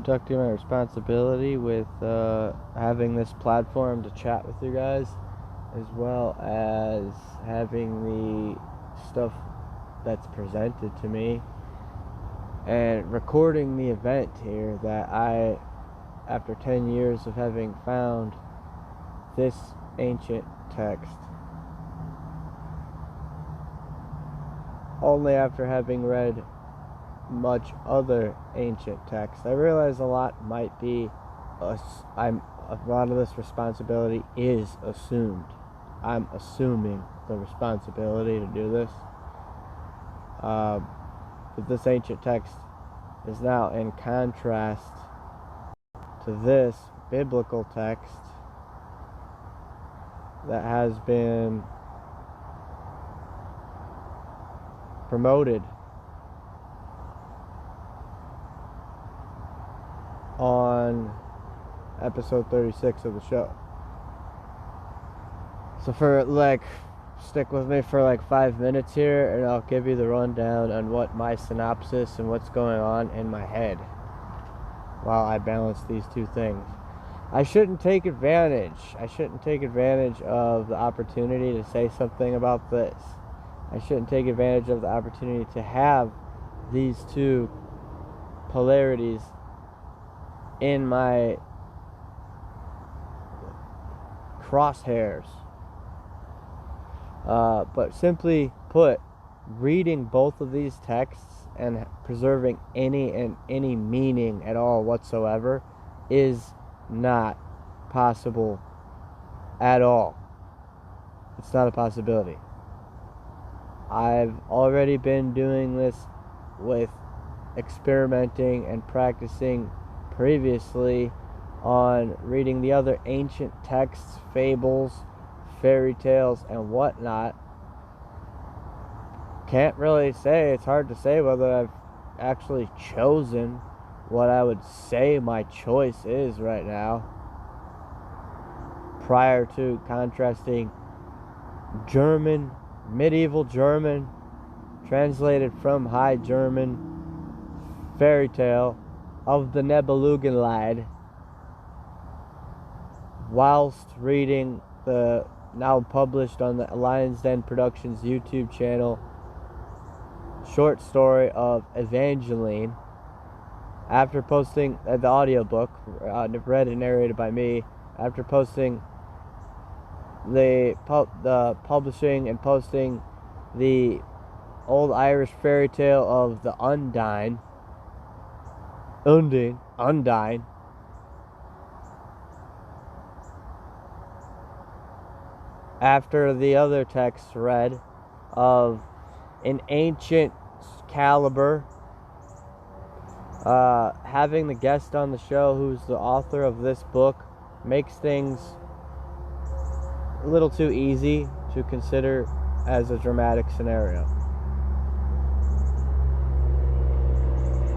conducting my responsibility with having this platform to chat with you guys, as well as having the stuff that's presented to me, and recording the event here that I, after 10 years of having found this ancient text, only after having read much other ancient text, I realize a lot might be a lot of this responsibility is assumed. I'm assuming the responsibility to do this. But this ancient text is now in contrast to this biblical text that has been promoted on episode 36 of the show. So stick with me for 5 minutes here, and I'll give you the rundown on what my synopsis and what's going on in my head while I balance these two things. I shouldn't take advantage of the opportunity to say something about this. I shouldn't take advantage of the opportunity to have these two polarities in my crosshairs. But simply put, reading both of these texts and preserving any meaning at all whatsoever is not possible at all. It's not a possibility. I've already been doing this with experimenting and practicing previously on reading the other ancient texts, fables, fairy tales, and whatnot. Can't really say, it's hard to say whether I've actually chosen what I would say my choice is right now, prior to contrasting medieval German, translated from High German, fairy tale of the MABINOGIan, whilst reading the now published on the Lion's Den Productions YouTube channel short story of Evangeline, after posting the audiobook read and narrated by me, after posting the publishing and posting the old Irish fairy tale of the Undine, after the other text read of an ancient caliber, having the guest on the show who's the author of this book makes things a little too easy to consider as a dramatic scenario.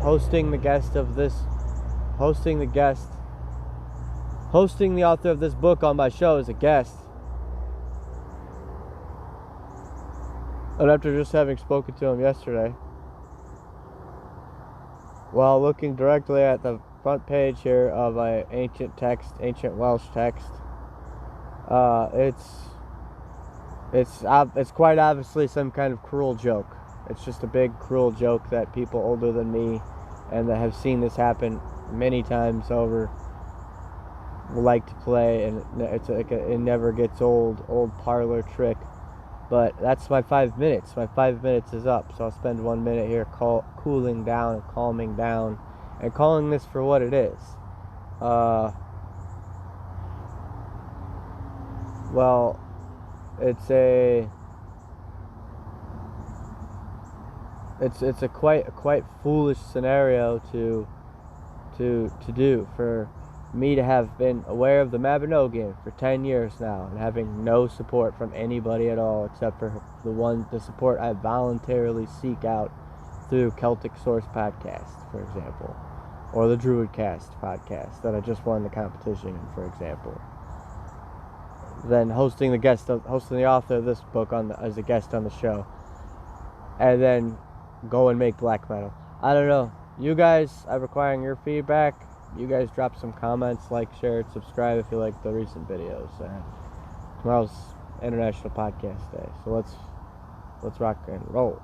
Hosting the author of this book on my show as a guest, and after just having spoken to him yesterday, while looking directly at the front page here of an ancient Welsh text, it's quite obviously some kind of cruel joke. It's just a big cruel joke that people older than me and that have seen this happen many times over like to play, and it's it never gets old parlor trick. But that's my 5 minutes. My 5 minutes is up, so I'll spend 1 minute here cooling down and calming down and calling this for what it is. Well, it's a quite foolish scenario to do for me to have been aware of the MABINOGIAN for 10 years now and having no support from anybody at all except for the support I voluntarily seek out through Celtic Source podcast, for example, or the Druidcast podcast that I just won the competition in, for example. Then hosting the author of this book as a guest on the show, and then go and make black metal. I don't know. You guys, I'm requiring your feedback. you guys drop some comments, like, share, subscribe if you like the recent videos. Tomorrow's International Podcast Day, so let's rock and roll.